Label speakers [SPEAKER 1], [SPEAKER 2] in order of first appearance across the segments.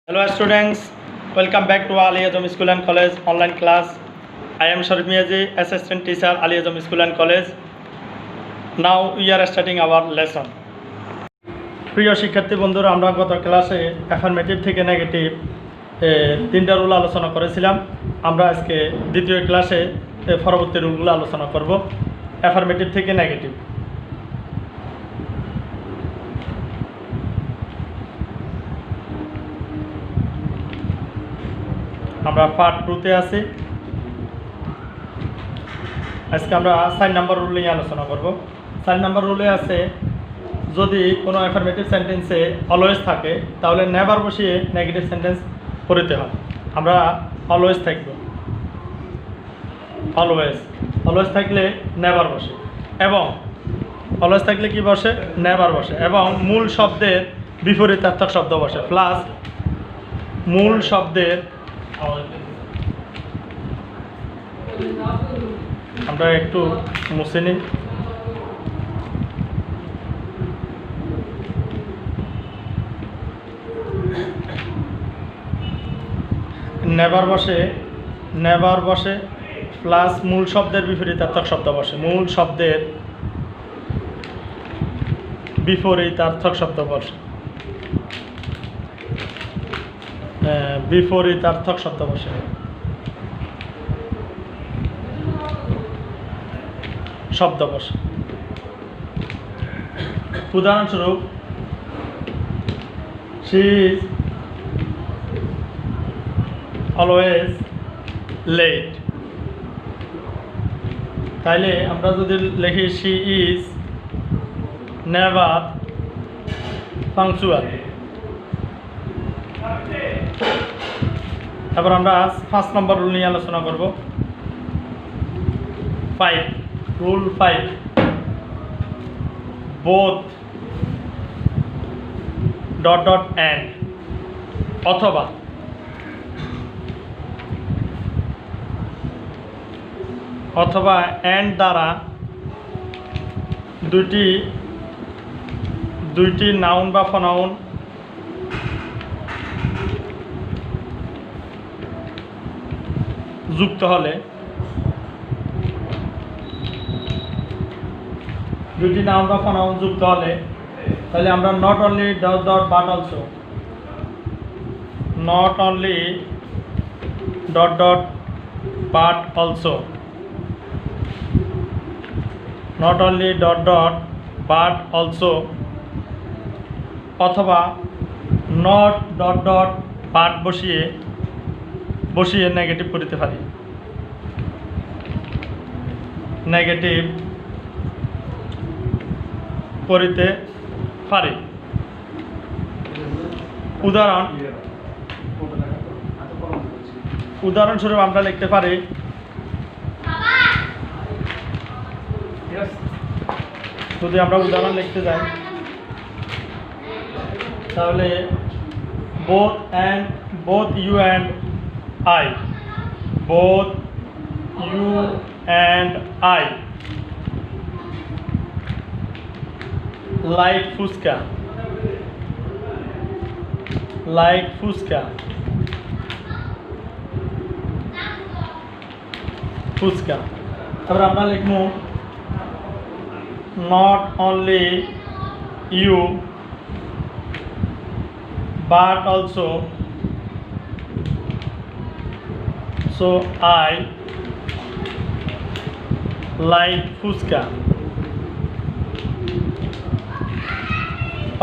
[SPEAKER 1] Hello students, welcome back to Ali Azam School and College online class. I am Sharif Miazi, assistant teacher Ali Azam School and College. Now we are starting our lesson. প্রিয় শিক্ষার্থী বন্ধুরা, আমরা গত ক্লাসে affirmative থেকে negative তিনটা rule আলোচনা করেছিলাম। আমরা আজকে দ্বিতীয় ক্লাসে পরবর্তী রুলগুলো আলোচনা করব। অ্যাফার্মেটিভ থেকে নেগেটিভ। আমরা পার্ট 2-তে আছি। আজকে আমরা 4 নাম্বার রুল নিয়ে আলোচনা করব। 4 নাম্বার রুলে আছে, যদি কোনো অ্যাফার্মেটিভ সেন্টেন্সে অলওয়েজ থাকে তাহলে নেভার বসিয়ে নেগেটিভ সেন্টেন্স করতে হয়। আমরা অলওয়েজ থাকব, অলওয়েজ থাকলে নেভার বসে, এবং অলওয়েজ থাকলে কি বসে? নেভার বসে, এবং মূল শব্দের বিপরীতার্থক শব্দ বসে, প্লাস মূল শব্দের আমরা একটু মুছে নিই। নেভার বসে প্লাস মূল শব্দের বিপরীতার্থক শব্দ বসে, মূল শব্দের বিপরীতার্থক শব্দ বসে, বিপরীতার্থক শব্দ বসে। উদাহরণস্বরূপ, she is always late। তাইলে আমরা যদি লিখি she is never punctual। এবার আমরা 5 নম্বর রুল নিয়ে আলোচনা করব। 5 রুল 5, both and অথবা and দ্বারা দুইটি নাউন বা প্রনাউন যুক্ত হলে, তাহলে আমরা নট অনলি বাট অলসো, অথবা নট বাট বসিয়ে নেগেটিভ করতে পারি, উদাহরণস্বরূপ আমরা লিখতে পারি, যদি আমরা উদাহরণ লিখতে যাই তাহলে both you and I like fuchka, তারপর আমরা লিখব not only you but also so I like fuchka.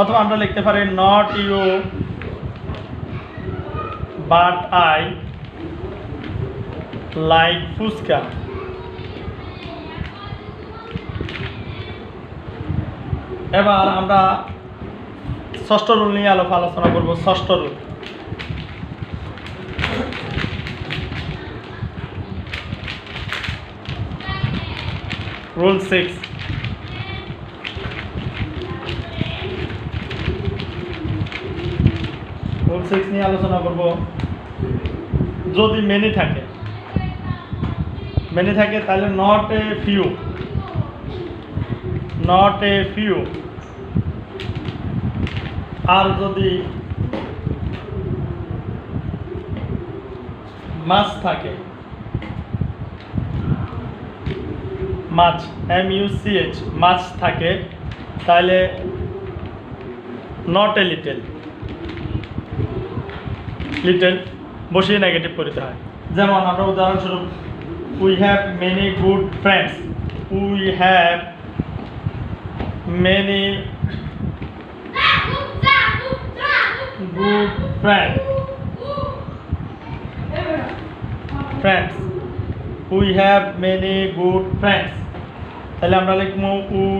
[SPEAKER 1] অথবা আমরা লিখতে পারি not you but I like fuchka. এবার আমরা 6ষ্ঠ রুল নিয়ে আলোচনা করব। 6ষ্ঠ রুল, রুল 6। রুল 6 নিয়ে আলোচনা করব। যদি মেনি থাকে তাহলে নট এ ফিউ, আর যদি মাছ থাকে, মাছ MUCH মাছ থাকে, তাহলে নট এ লিটল, লিটল বসিয়ে নেগেটিভ করতে হয়। যেমন আমরা উদাহরণস্বরূপ we have many good friends, we have many good friends, we have many good friends, তাহলে আমরা লিখব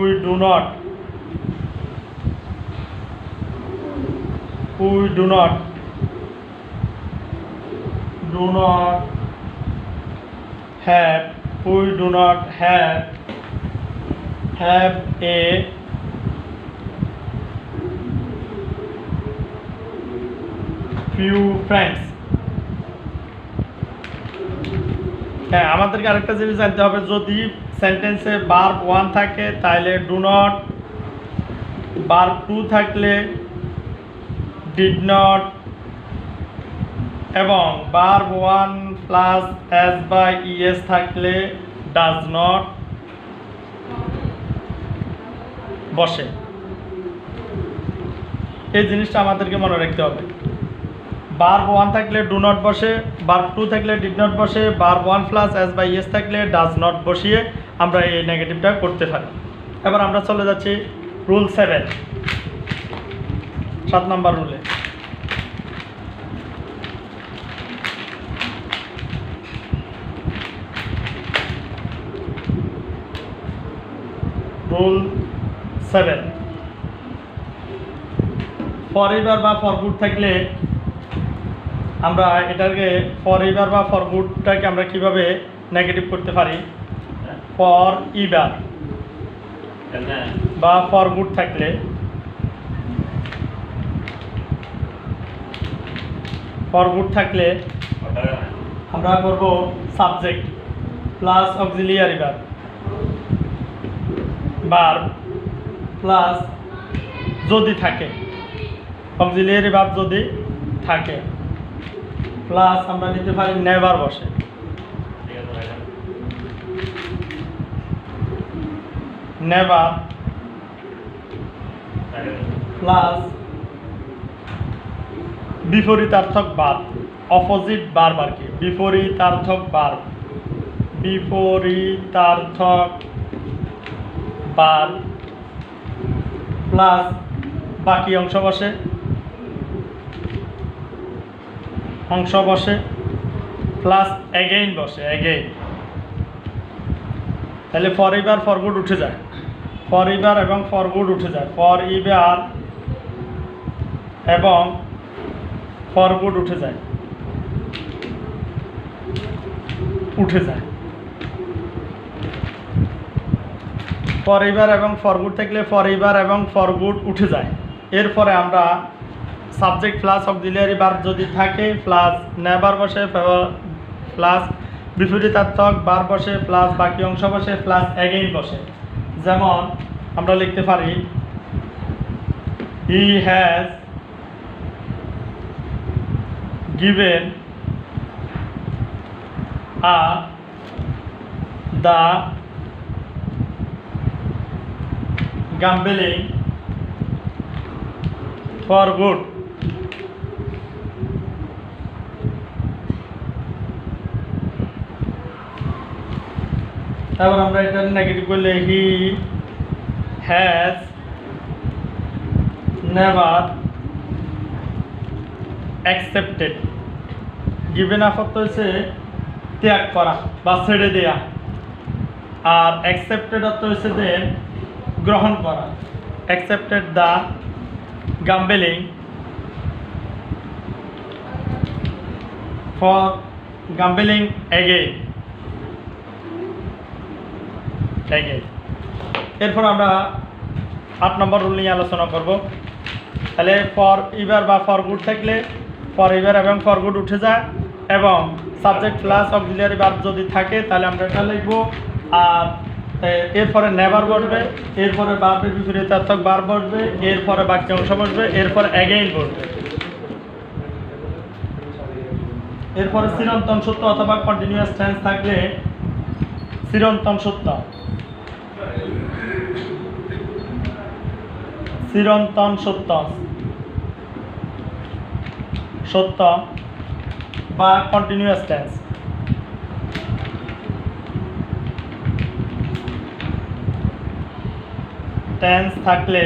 [SPEAKER 1] we do not have, we do not have a few friends। হ্যাঁ, আমাদেরকে আরেকটা জিনিস জানতে হবে, যদি সেন্টেন্সে ভার্ব 1 থাকে তাহলে ডু নট, ভার্ব 2 থাকলে ডিড নট, এবং ভার্ব 1 প্লাস এস বা ইএস থাকলে ডাজ নট বসে। এই জিনিসটা আমাদেরকে মনে রাখতে হবে। ভার্ব 1 থাকলে ডু নট বসে, ভার্ব 2 থাকলে ডিড নট বসে, verb 1 plus S by S থাকলে ডাজ নট বসিয়ে আমরা এই নেগেটিভটা করতে পারি। এবার আমরা চলে যাচ্ছি রুল 7, 7 নম্বর রুলে। রুল 7, ফরএভার বা ফর গুড থাকলে আমরা এটাকে ফরএভার বা ফর গুডটাকে আমরা কিভাবে নেগেটিভ করতে পারি। ফর ইভার বা ফর গুড থাকলে আমরা করব subject plus auxiliary verb plus যদি থাকে, অক্সিলিয়ারি ভার্ব যদি থাকে, প্লাস আমরা নিতে পারি নেভার বসে, নেভার প্লাস বিপরীতার্থক ভার্ব, অপোজিট ভার্ব আর কি, বিপরীতার্থক ভার্ব প্লাস বাকি অংশ বসে প্লাস এগেইন বসে, এগেইন। তাহলে ফর ইভার ফর গুড উঠে যায়, ফর ইভার এবং ফর গুড উঠে যায়, ফর ইভার এবং ফর গুড উঠে যায়। ফর ইভার এবং ফর গুড থাকলে ফর ইভার এবং ফর গুড উঠে যায়। এরপরে আমরা সাবজেক্ট প্লাস অক্সিলিয়ারি ভার্ব যদি থাকে প্লাস নেভার বসে প্লাস বিপরীতার্থক ভার্ব বসে প্লাস বাকি অংশ বসে প্লাস এগেইন বসে। যেমন আমরা লিখতে পারি he has given the gambling for good। তারপর আমরা এটা নেগেটিভ করলে he has never accepted. Given up হচ্ছে ত্যাগ করা বা ছেড়ে দেয়া, আর অ্যাকসেপ্টেড অর্থ হচ্ছে দেন গ্রহণ করা। Accepted the gambling for gambling again। এরপর আমরা 8 নম্বর রুল নিয়ে আলোচনা করব। তাহলে ফর ইভার বা ফর গুড থাকলে ফর ইভার এবং ফর গুড উঠে যায়, এবং সাবজেক্ট প্লাস অক্সিলিয়ারি ভার্ব যদি থাকে তাহলে আমরা এটা লিখব। আর এরপরে নেভার বসবে, এরপরে ভার্বের বিপরীতার্থক ভার্ব বসবে, এরপরে বাক্য অংশ বসবে, এরপর অ্যাগেইন বসবে। এরপরে চিরন্তন সত্য অথবা কন্টিনিউয়াস টেন্স থাকলে চিরন্তন সত্য, চিরন্তন সত্য সত্য বা কন্টিনিউয়াস টেন্স। টেন্স থাকলে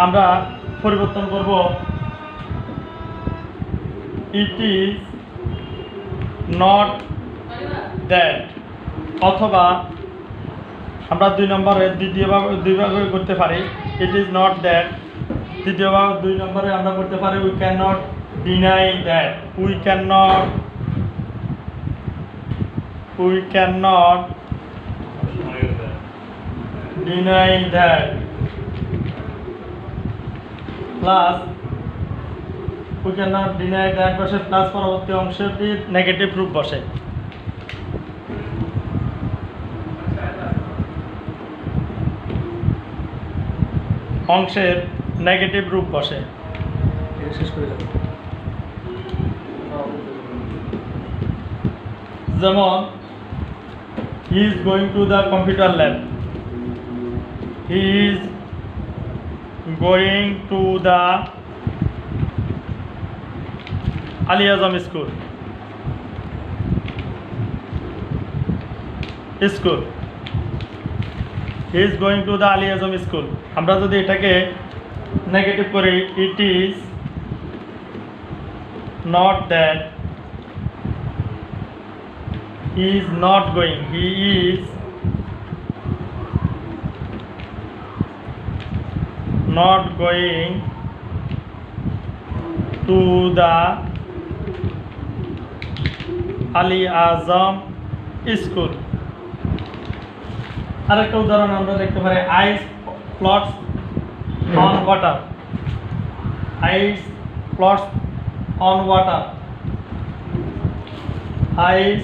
[SPEAKER 1] আমরা পরিবর্তন করব ইট ইজ নট দ্যাট, অথবা আমরা দ্বিতীয়ভাবে করতে পারি ইট ইজ নট দ্যাট। তৃতীয়ভাবে 2 নম্বরে আমরা করতে পারি we can not deny that, we can not deny that. Plus we can not deny that বসে, প্লাস পরবর্তী অংশটি নেগেটিভ রূপ বসে। অংশের নেগেটিভ রূপ বসে। যেমন he is going to the computer lab, he is going to the Ali Azam school, he is going to the Ali Azam school. আমরা যদি এটাকে নেগেটিভ করি ইট is not that, he is not going, he is not going to the Ali Azam school। আরেকটা উদাহরণ আমরা দেখতে পারি ice floats on water, ice floats on water, ice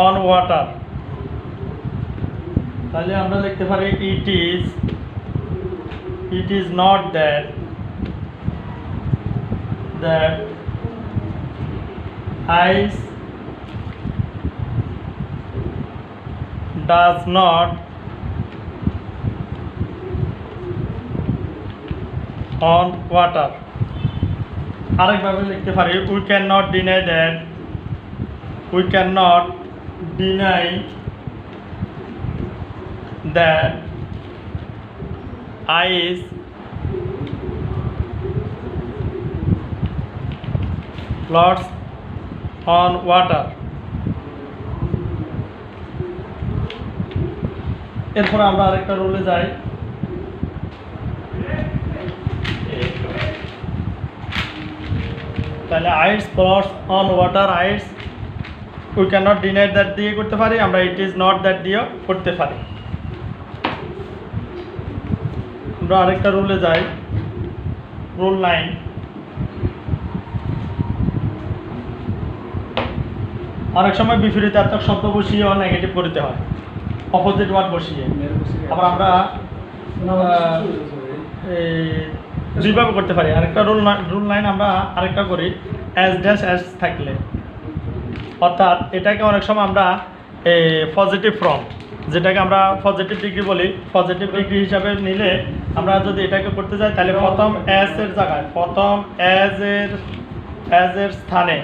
[SPEAKER 1] on water. তাহলে আমরা লিখতে পারি it is not that ice does not on water. আরেকভাবে লিখতে পারি we can not deny that, we can not deny that ice floats on water। এরপর আমরা আরেকটা রুলে যাই, তাহলে ice floats on water, ice we can not deny that দিয়ে করতে পারি, আমরা ইট ইজ নট দ্যাট দিয়েও করতে পারি। আমরা আরেকটা রুলে যাই, রুল 9। অনেক সময় বিপরীতার্থক শব্দ বসিয়েও নেগেটিভ করতে হয়, অপোজিট ওয়ার্ড বসিয়ে। আবার আমরা দুইভাবে করতে পারি। আরেকটা রুল 9 আমরা আরেকটা করি অ্যাজ ড্যাশ অ্যাজ থাকলে, অর্থাৎ এটাকে অনেক সময় আমরা পজিটিভ ফর্ম, যেটাকে আমরা পজিটিভ ডিগ্রি বলি, পজিটিভ ডিগ্রি হিসাবে নিলে আমরা যদি এটাকে করতে যাই তাহলে প্রথম অ্যাজ এর জায়গায়, প্রথম অ্যাজ এর স্থানে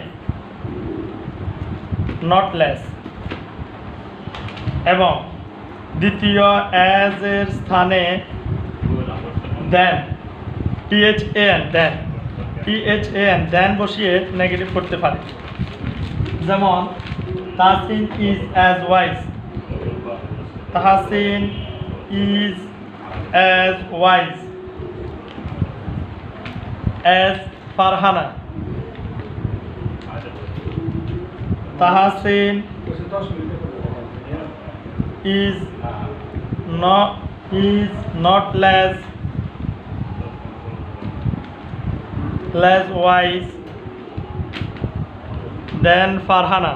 [SPEAKER 1] নট লেস, এবং দ্বিতীয় অ্যাজ এর স্থানে দেন, দেন বসিয়ে নেগেটিভ করতে পারি। যেমন Tahsin is as wise, Tahsin is as wise as Farhana, Tahsin is not less wise than Farhana.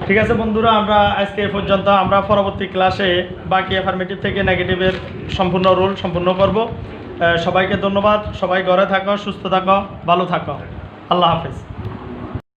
[SPEAKER 1] ঠিক আছে বন্ধুরা, আমরা আজকে এ পর্যন্ত। আমরা পরবর্তী ক্লাসে বাকি অ্যাফার্মেটিভ থেকে নেগেটিভের সম্পূর্ণ রুল সম্পূর্ণ করব। সবাইকে ধন্যবাদ। সবাই ঘরে থাকো, সুস্থ থাকো, ভালো থাকো। আল্লাহ হাফেজ।